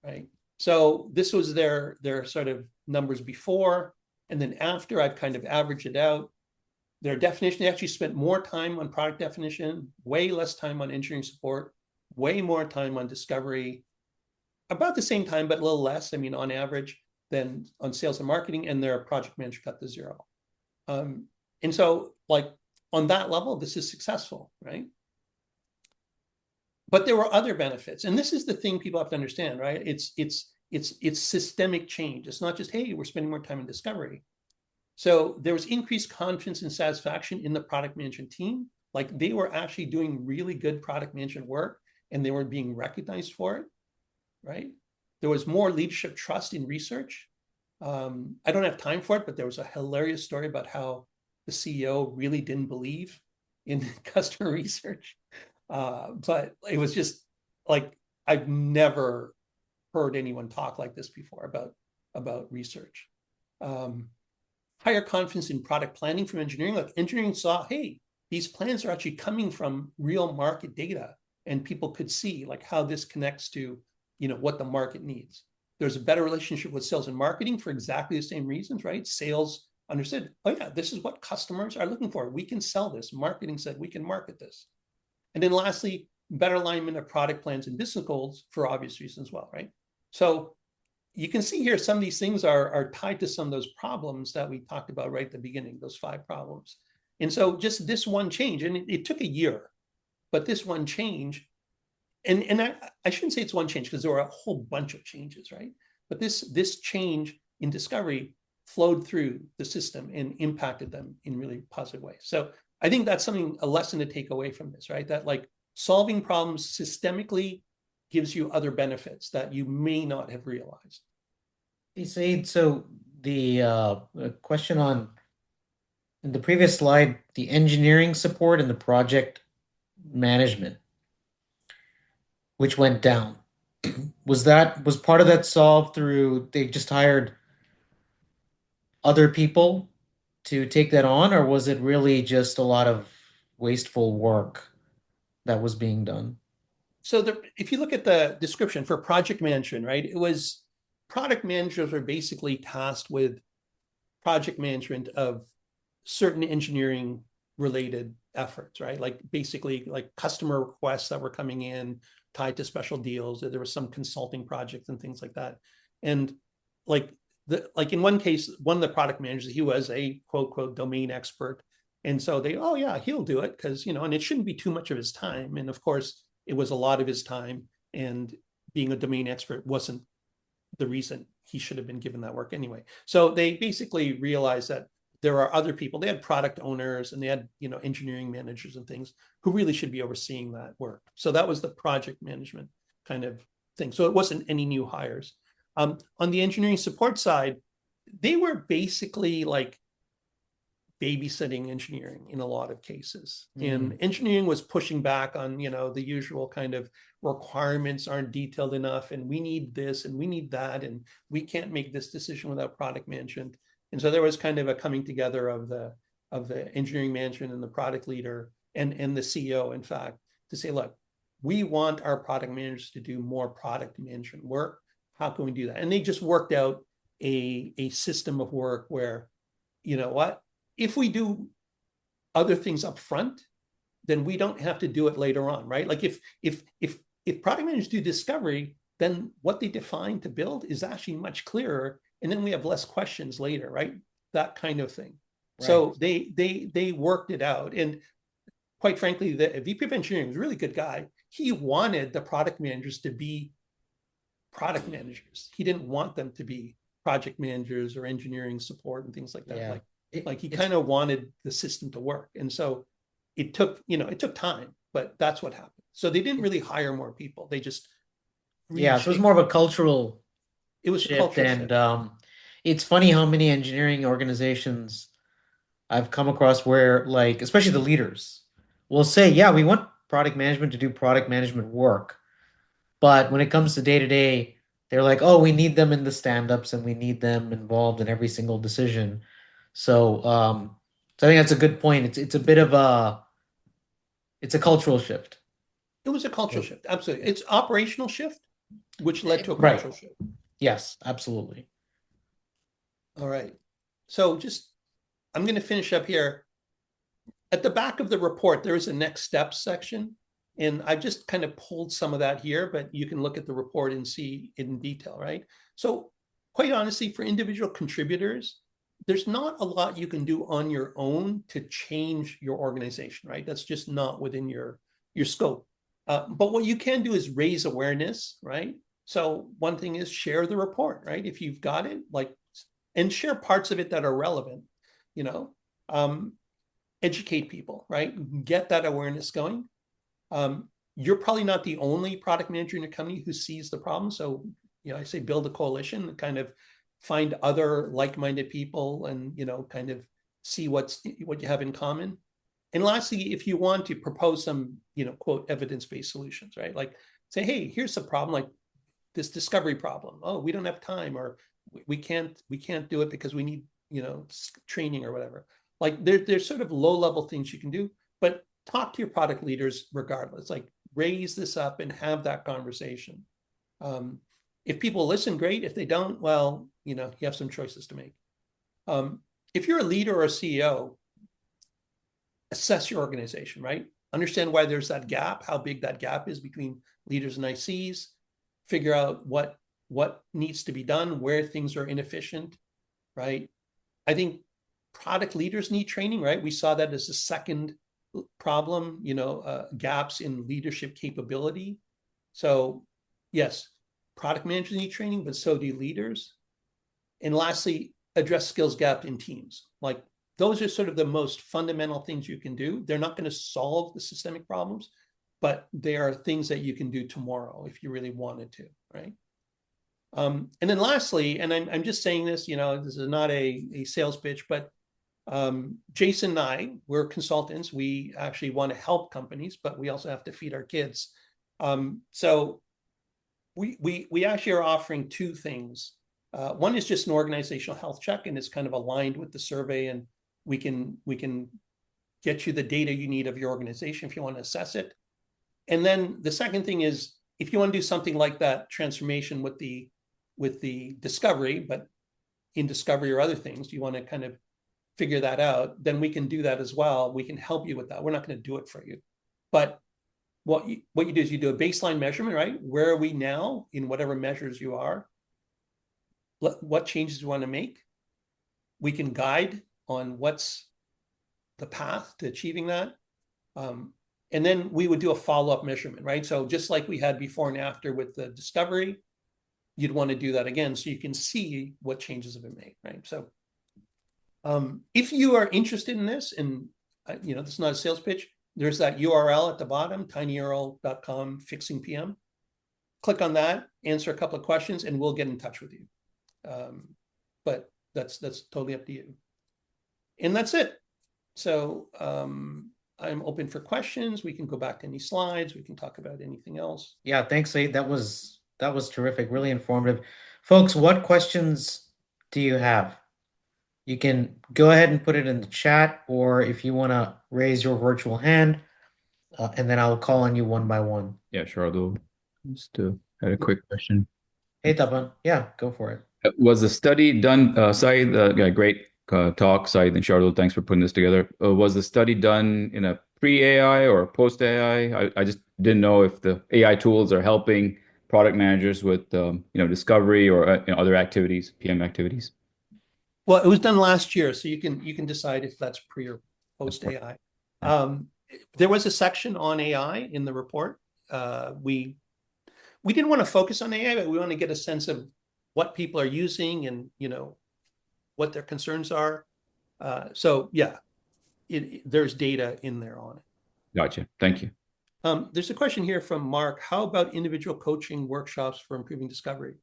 right? So this was their sort of numbers before, and then after I've kind of averaged it out. Their definition, they actually spent more time on product definition, way less time on engineering support, way more time on discovery, about the same time, but a little less, on average, than on sales and marketing, and their project manager cut to 0. And so, like, on that level, this is successful, right? But there were other benefits, and this is the thing people have to understand, right? It's systemic change. It's not just, hey, we're spending more time in discovery. So there was increased confidence and satisfaction in the product management team. Like, they were actually doing really good product management work, and they were being recognized for it, right? There was more leadership trust in research. I don't have time for it, but there was a hilarious story about how the CEO really didn't believe in customer research. But it was just like, I've never heard anyone talk like this before about research. Higher confidence in product planning from engineering. Like, engineering saw, hey, these plans are actually coming from real market data, and people could see like how this connects to, what the market needs. There's a better relationship with sales and marketing for exactly the same reasons, right? Sales understood, oh yeah, this is what customers are looking for. We can sell this. Marketing said we can market this. And then lastly, better alignment of product plans and business goals for obvious reasons as well, right? So you can see here, some of these things are tied to some of those problems that we talked about right at the beginning, those 5 problems. And so just this one change, and it took a year, but this one change, and I shouldn't say it's one change because there were a whole bunch of changes, right? But this change in discovery flowed through the system and impacted them in really positive ways. So I think that's a lesson to take away from this, right? That like solving problems systemically gives you other benefits that you may not have realized. Hey, Saeed, so the question on in the previous slide, the engineering support and the project management, which went down. Was part of that solved through they just hired other people to take that on, or was it really just a lot of wasteful work that was being done? So if you look at the description for project management, right, it was product managers were basically tasked with project management of certain engineering related efforts, right? Like basically like customer requests that were coming in tied to special deals. There was some consulting projects and things like that. And like in one case, one of the product managers, he was a quote domain expert. And so oh yeah, he'll do it because, and it shouldn't be too much of his time. And of course, it was a lot of his time, and being a domain expert wasn't the reason he should have been given that work anyway. So they basically realized that there are other people. They had product owners and they had, engineering managers and things who really should be overseeing that work. So that was the project management kind of thing. So it wasn't any new hires. On the engineering support side, they were basically like babysitting engineering in a lot of cases. And engineering was pushing back on, the usual kind of requirements aren't detailed enough, and we need this and we need that, and we can't make this decision without product management. And so there was kind of a coming together of the engineering management and the product leader and the CEO, in fact, to say, look, we want our product managers to do more product management work. How can we do that? And they just worked out a system of work where, if we do other things up front, then we don't have to do it later on, right? Like if product managers do discovery, then what they define to build is actually much clearer, and then we have less questions later, right? That kind of thing. Right. So they worked it out, and quite frankly, the VP of engineering was a really good guy. He wanted the product managers to be product managers. He didn't want them to be project managers or engineering support and things like that. Yeah. Like he kind of wanted the system to work. And so it took time, but that's what happened. So they didn't really hire more people. They just Yeah, so it was more of a cultural it was a shift, cultural and shift. it's funny how many engineering organizations I've come across where, like, especially the leaders will say, yeah, we want product management to do product management work. But when it comes to day to day, they're like, oh, we need them in the stand-ups and we need them involved in every single decision. So, so I think that's a good point. It's a bit of it's a cultural shift. It was a cultural Yeah. shift. Absolutely. It's operational shift, which led to a Right. cultural shift. Yes, absolutely. All right. So I'm going to finish up here. At the back of the report, there is a next steps section. And I've just kind of pulled some of that here, but you can look at the report and see it in detail, right? So quite honestly, for individual contributors, there's not a lot you can do on your own to change your organization, right? That's just not within your scope. But what you can do is raise awareness, right? So one thing is share the report, right? If you've got it, like, and share parts of it that are relevant, you know, educate people, right? Get that awareness going. You're probably not the only product manager in your company who sees the problem. So, I say build a coalition and kind of find other like-minded people and, kind of see what you have in common. And lastly, if you want to propose some, quote, evidence-based solutions, right? Like say, hey, here's the problem, like this discovery problem. Oh, we don't have time, or we can't do it because we need, training or whatever. Like there's sort of low-level things you can do, but talk to your product leaders regardless. Like raise this up and have that conversation. If people listen, great. If they don't, well, you have some choices to make. If you're a leader or a CEO, assess your organization, right? Understand why there's that gap, how big that gap is between leaders and ICs. Figure out what needs to be done, where things are inefficient, right? I think product leaders need training, right? We saw that as a second problem, gaps in leadership capability. So yes, product managers need training, but so do leaders. And lastly, address skills gap in teams. Like those are sort of the most fundamental things you can do. They're not going to solve the systemic problems, but they are things that you can do tomorrow if you really wanted to, right? And then lastly, and I'm just saying this, this is not a sales pitch, but Jason and I, we're consultants. We actually want to help companies, but we also have to feed our kids. So we actually are offering two things. One is just an organizational health check, and it's kind of aligned with the survey, and we can get you the data you need of your organization if you want to assess it. And then the second thing is, if you want to do something like that transformation with the discovery, but in discovery or other things, you want to kind of figure that out, then we can do that as well. We can help you with that. We're not going to do it for you. But what you do is you do a baseline measurement, right? Where are we now in whatever measures you are? What changes you want to make? We can guide on what's the path to achieving that. And then we would do a follow-up measurement, right? So just like we had before and after with the discovery, you'd want to do that again so you can see what changes have been made, right? So if you are interested in this, and this is not a sales pitch, there's that URL at the bottom, tinyurl.com fixing PM. Click on that, answer a couple of questions, and we'll get in touch with you. But that's totally up to you. And that's it. So I'm open for questions. We can go back to any slides. We can talk about anything else. Yeah, thanks, Saeed. That was terrific, really informative. Folks, what questions do you have? You can go ahead and put it in the chat, or if you want to raise your virtual hand, and then I'll call on you one by one. Yeah, Shardul. Just had a quick question. Hey, Tapan. Yeah, go for it. Was the study done, Saeed, great talk, Saeed and Shardul, thanks for putting this together. Was the study done in a pre-AI or post-AI? I just didn't know if the AI tools are helping product managers with discovery or other activities, PM activities. Well, it was done last year, so you can decide if that's pre or post AI. There was a section on AI in the report. We didn't want to focus on AI, but we want to get a sense of what people are using and what their concerns are. So yeah, there's data in there on it. Gotcha. Thank you. There's a question here from Mark. How about individual coaching workshops for improving discovery?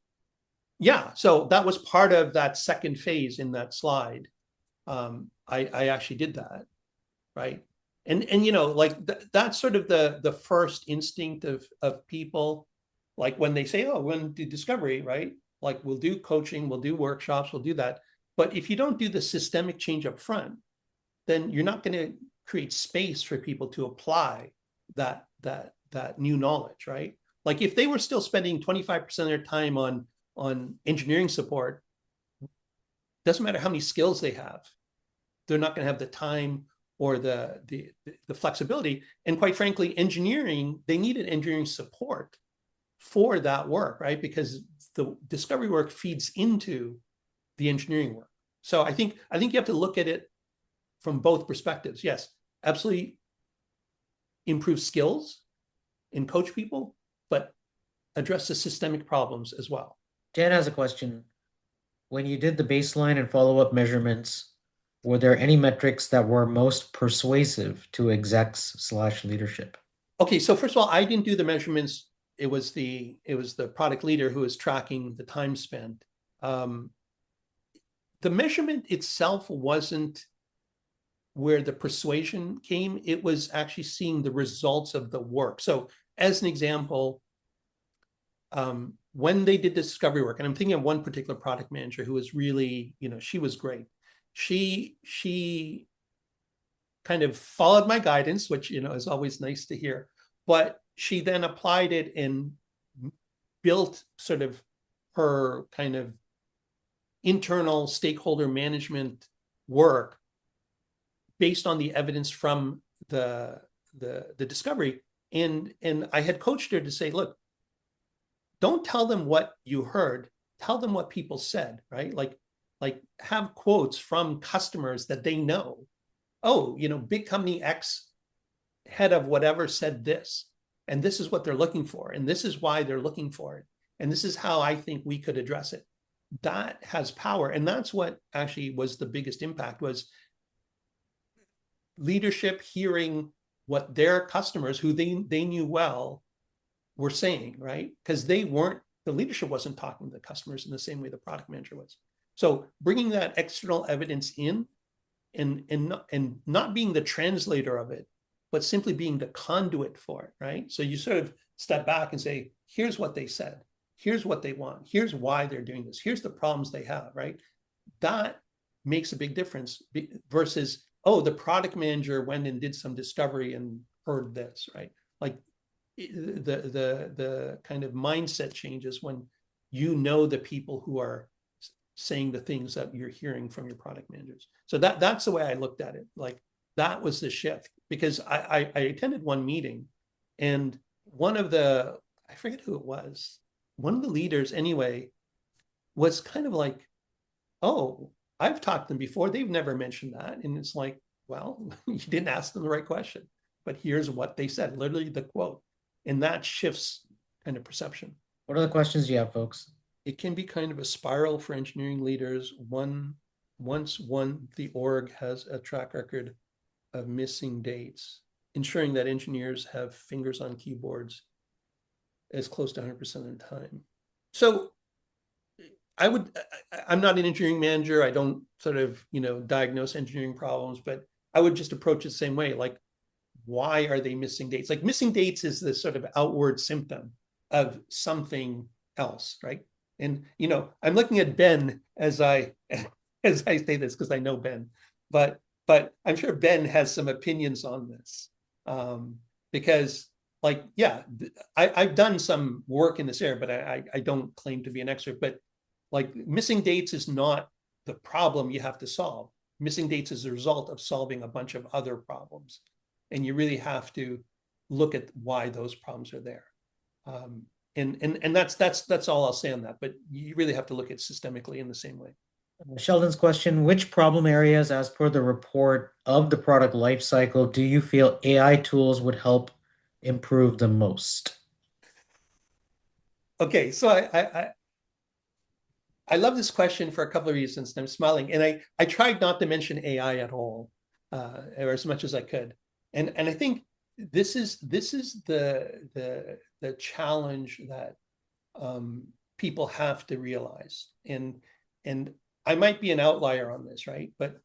Yeah, so that was part of that second phase in that slide. I actually did that, right? And like that's sort of the first instinct of people, like when they say, oh, we're going to do discovery, right? Like we'll do coaching, we'll do workshops, we'll do that. But if you don't do the systemic change up front, then you're not going to create space for people to apply that new knowledge, right? Like if they were still spending 25% of their time on engineering support, doesn't matter how many skills they have, they're not going to have the time or the flexibility. And quite frankly, they needed engineering support for that work, right? Because the discovery work feeds into the engineering work. So I think you have to look at it from both perspectives. Yes, absolutely improve skills and coach people, but address the systemic problems as well. Dan has a question. When you did the baseline and follow-up measurements, were there any metrics that were most persuasive to execs/leadership? Okay, so first of all, I didn't do the measurements. It was the product leader who was tracking the time spent. The measurement itself wasn't where the persuasion came. It was actually seeing the results of the work. So as an example, when they did discovery work, and I'm thinking of one particular product manager who was really, she was great. She kind of followed my guidance, which, is always nice to hear, but she then applied it and built sort of her kind of internal stakeholder management work based on the evidence from the discovery. And I had coached her to say, look, don't tell them what you heard, tell them what people said, right? Like have quotes from customers that they know. Oh, big company X head of whatever said this, and this is what they're looking for, and this is why they're looking for it, and this is how I think we could address it. That has power, and that's what actually was the biggest impact, was leadership hearing what their customers, who they knew well, were saying, right? Because the leadership wasn't talking to the customers in the same way the product manager was. So bringing that external evidence in and not being the translator of it, but simply being the conduit for it, right? So you sort of step back and say, here's what they said, here's what they want, here's why they're doing this, here's the problems they have, right? That makes a big difference versus, oh, the product manager went and did some discovery and heard this, right? Like the kind of mindset changes when the people who are saying the things that you're hearing from your product managers. So that's the way I looked at it. Like that was the shift, because I attended one meeting, and I forget who it was, one of the leaders anyway, was kind of like, oh, I've talked to them before, they've never mentioned that. And it's like, well, you didn't ask them the right question, but here's what they said, literally the quote. And that shifts kind of perception. What are the questions you have, folks? It can be kind of a spiral for engineering leaders. Once the org has a track record of missing dates, ensuring that engineers have fingers on keyboards as close to 100% of the time. So I'm not an engineering manager. I don't sort of, diagnose engineering problems, but I would just approach it the same way. Like, why are they missing dates? Like missing dates is this sort of outward symptom of something else, right? And, I'm looking at Ben as I say this because I know Ben, but I'm sure Ben has some opinions on this, because like, yeah, I've done some work in this area, but I don't claim to be an expert, but like missing dates is not the problem you have to solve. Missing dates is a result of solving a bunch of other problems. and you really have to look at why those problems are there. And that's all I'll say on that. But you really have to look at it systemically in the same way. Sheldon's question, which problem areas, as per the report of the product lifecycle, do you feel AI tools would help improve the most? Okay, so I love this question for a couple of reasons, and I'm smiling. And I tried not to mention AI at all, or as much as I could. And I think this is the challenge that people have to realize. And I might be an outlier on this, right? But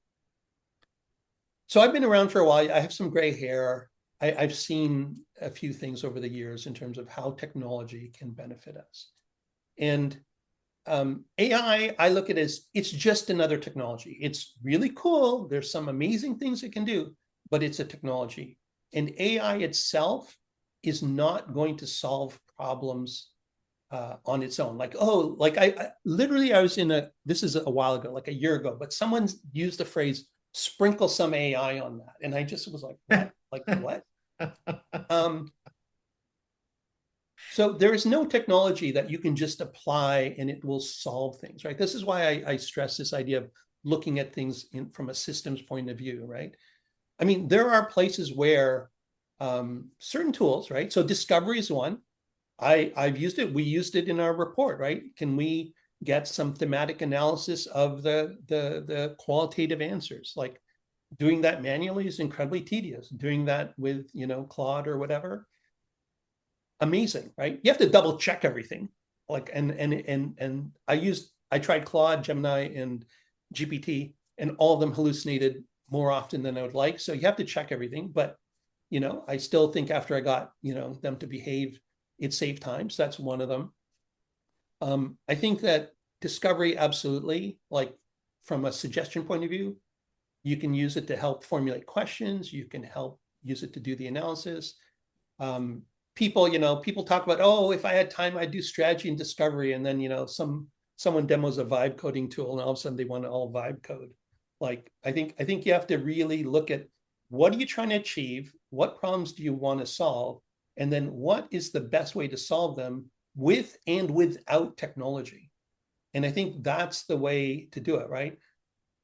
so I've been around for a while. I have some gray hair. I've seen a few things over the years in terms of how technology can benefit us. And AI, I look at it as it's just another technology. It's really cool. There's some amazing things it can do, but it's a technology. And AI itself is not going to solve problems on its own. Like, oh, like I literally, I was this is a while ago, like a year ago, but someone used the phrase, sprinkle some AI on that. And I just was like, what? Like, what? So there is no technology that you can just apply and it will solve things, right? This is why I stress this idea of looking at things from a systems point of view, right? I mean, there are places where certain tools, right? So discovery is one. I've used it. We used it in our report, right? Can we get some thematic analysis of the qualitative answers? Like doing that manually is incredibly tedious. Doing that with, Claude or whatever, amazing, right? You have to double check everything. Like, and I tried Claude, Gemini, and GPT, and all of them hallucinated more often than I would like. So you have to check everything. But, I still think after I got, them to behave, it saved time. So that's one of them. I think that discovery, absolutely, like from a suggestion point of view, you can use it to help formulate questions. You can help use it to do the analysis. People talk about, oh, if I had time, I'd do strategy and discovery. And then, someone demos a vibe coding tool and all of a sudden they want to all vibe code. Like, I think you have to really look at what are you trying to achieve? What problems do you want to solve? And then what is the best way to solve them with and without technology? And I think that's the way to do it, right?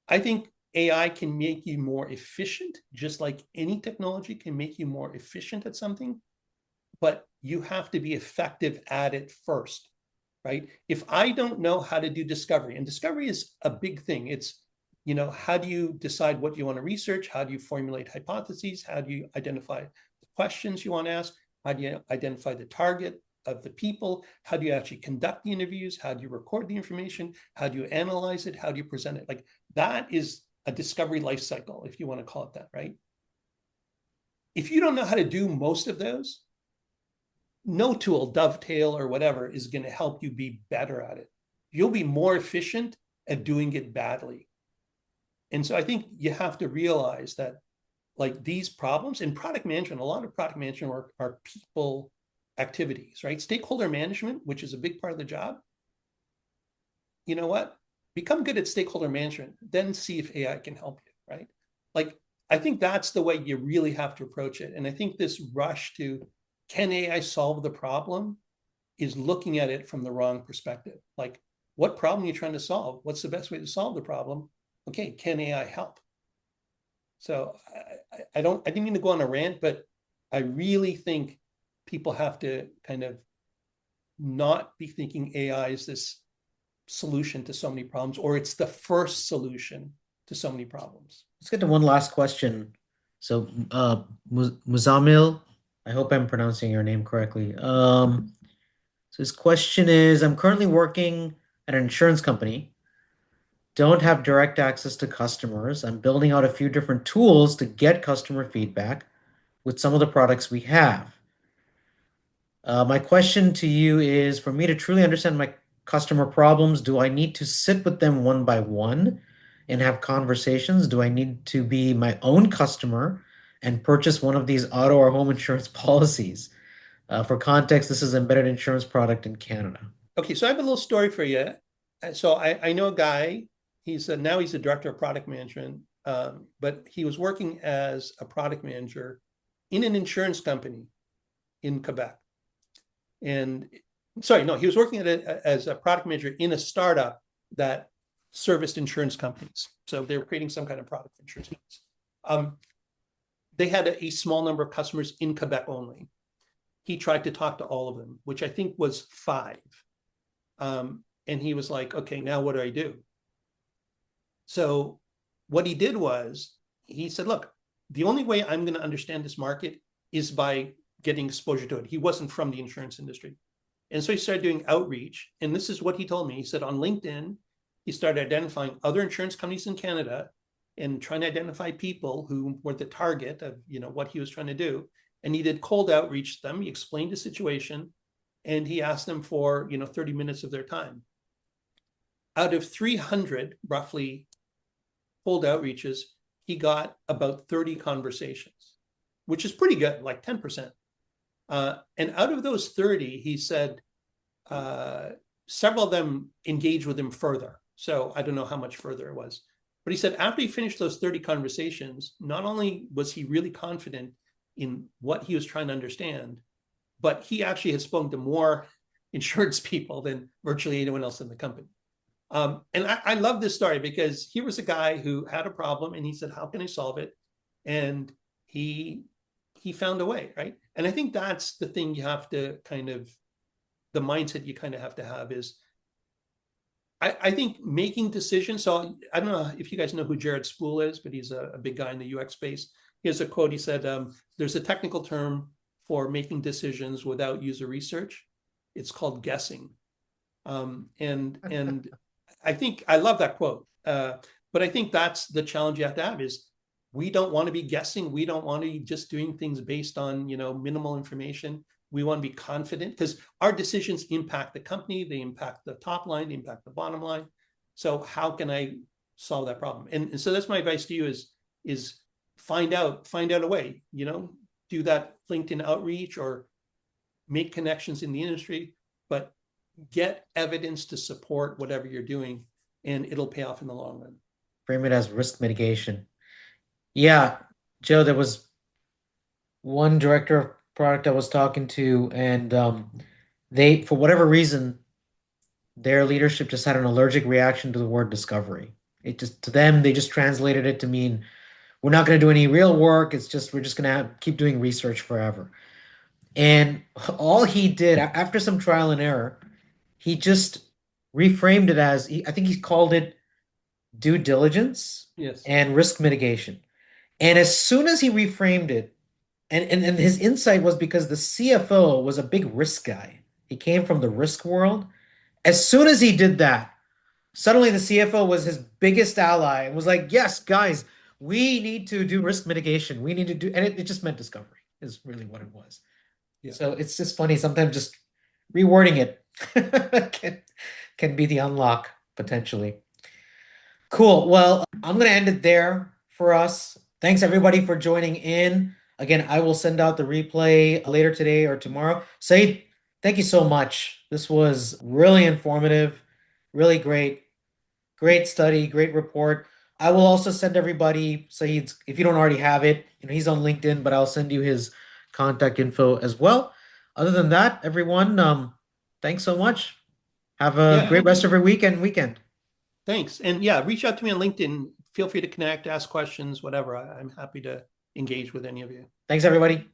I think AI can make you more efficient, just like any technology can make you more efficient at something, but you have to be effective at it first, right? If I don't know how to do discovery, and discovery is a big thing, it's, how do you decide what you want to research? How do you formulate hypotheses? How do you identify the questions you want to ask? How do you identify the target of the people? How do you actually conduct the interviews? How do you record the information? How do you analyze it? How do you present it? Like, that is a discovery life cycle, if you want to call it that, right? If you don't know how to do most of those, no tool, Dovetail or whatever, is going to help you be better at it. You'll be more efficient at doing it badly. And so I think you have to realize that, like, these problems in product management, a lot of product management work are people activities, right? Stakeholder management, which is a big part of the job. You know what? Become good at stakeholder management, then see if AI can help you, right? Like, I think that's the way you really have to approach it. And I think this rush to, can AI solve the problem, is looking at it from the wrong perspective. Like, what problem are you trying to solve? What's the best way to solve the problem? Okay, can AI help? So I didn't mean to go on a rant, but I really think people have to kind of not be thinking AI is this solution to so many problems, or it's the first solution to so many problems. Let's get to one last question. So, Muzamil, I hope I'm pronouncing your name correctly. So his question is, I'm currently working at an insurance company, don't have direct access to customers. I'm building out a few different tools to get customer feedback with some of the products we have. My question to you is, for me to truly understand my customer problems, do I need to sit with them one by one and have conversations? Do I need to be my own customer and purchase one of these auto or home insurance policies? For context, this is an embedded insurance product in Canada. Okay, so I have a little story for you. So I know a guy. Now he's a director of product management, but he was working as a product manager in an insurance company in Quebec. And sorry, no, he was working as a product manager in a startup that serviced insurance companies. So they were creating some kind of product for insurance companies. They had a small number of customers in Quebec only. He tried to talk to all of them, which I think was 5. And he was like, okay, now what do I do? So what he did was he said, look, the only way I'm going to understand this market is by getting exposure to it. He wasn't from the insurance industry. And so he started doing outreach. And this is what he told me. He said on LinkedIn, he started identifying other insurance companies in Canada and trying to identify people who were the target of, what he was trying to do. And he did cold outreach to them. He explained the situation and he asked them for, 30 minutes of their time. Out of 300 roughly cold outreaches, he got about 30 conversations, which is pretty good, like 10%. And out of those 30, he said several of them engaged with him further. So I don't know how much further it was. But he said after he finished those 30 conversations, not only was he really confident in what he was trying to understand, but he actually had spoken to more insurance people than virtually anyone else in the company. And I love this story because here was a guy who had a problem and he said, how can I solve it? And he found a way, right? And I think that's the thing you have to the mindset you kind of have to have is, I think making decisions. So I don't know if you guys know who Jared Spool is, but he's a big guy in the UX space. He has a quote. He said, there's a technical term for making decisions without user research. It's called guessing. And I think I love that quote. But I think that's the challenge you have to have is we don't want to be guessing. We don't want to be just doing things based on, minimal information. We want to be confident because our decisions impact the company. They impact the top line, they impact the bottom line. So how can I solve that problem? And so that's my advice to you is find out a way, do that LinkedIn outreach or make connections in the industry, but get evidence to support whatever you're doing and it'll pay off in the long run. Frame it as risk mitigation. Yeah, Joe, there was one director of product I was talking to, and they, for whatever reason, their leadership just had an allergic reaction to the word discovery. It just, to them, they just translated it to mean we're not going to do any real work. It's just, we're just going to keep doing research forever. And all he did, after some trial and error, he just reframed it as, I think he called it due diligence Yes. and risk mitigation. And as soon as he reframed it, and his insight was because the CFO was a big risk guy. He came from the risk world. As soon as he did that, suddenly the CFO was his biggest ally and was like, yes, guys, we need to do risk mitigation. We need to do, and it just meant discovery is really what it was. Yeah. So it's just funny. Sometimes just rewording it can be the unlock potentially. Cool. Well, I'm going to end it there for us. Thanks everybody for joining in. Again, I will send out the replay later today or tomorrow. Saeed, thank you so much. This was really informative, really great. Great study, great report. I will also send everybody, Saeed's, if you don't already have it, he's on LinkedIn, but I'll send you his contact info as well. Other than that, everyone, thanks so much. Have a great rest of your weekend. Thanks. And yeah, reach out to me on LinkedIn. Feel free to connect, ask questions, whatever. I'm happy to engage with any of you. Thanks, everybody.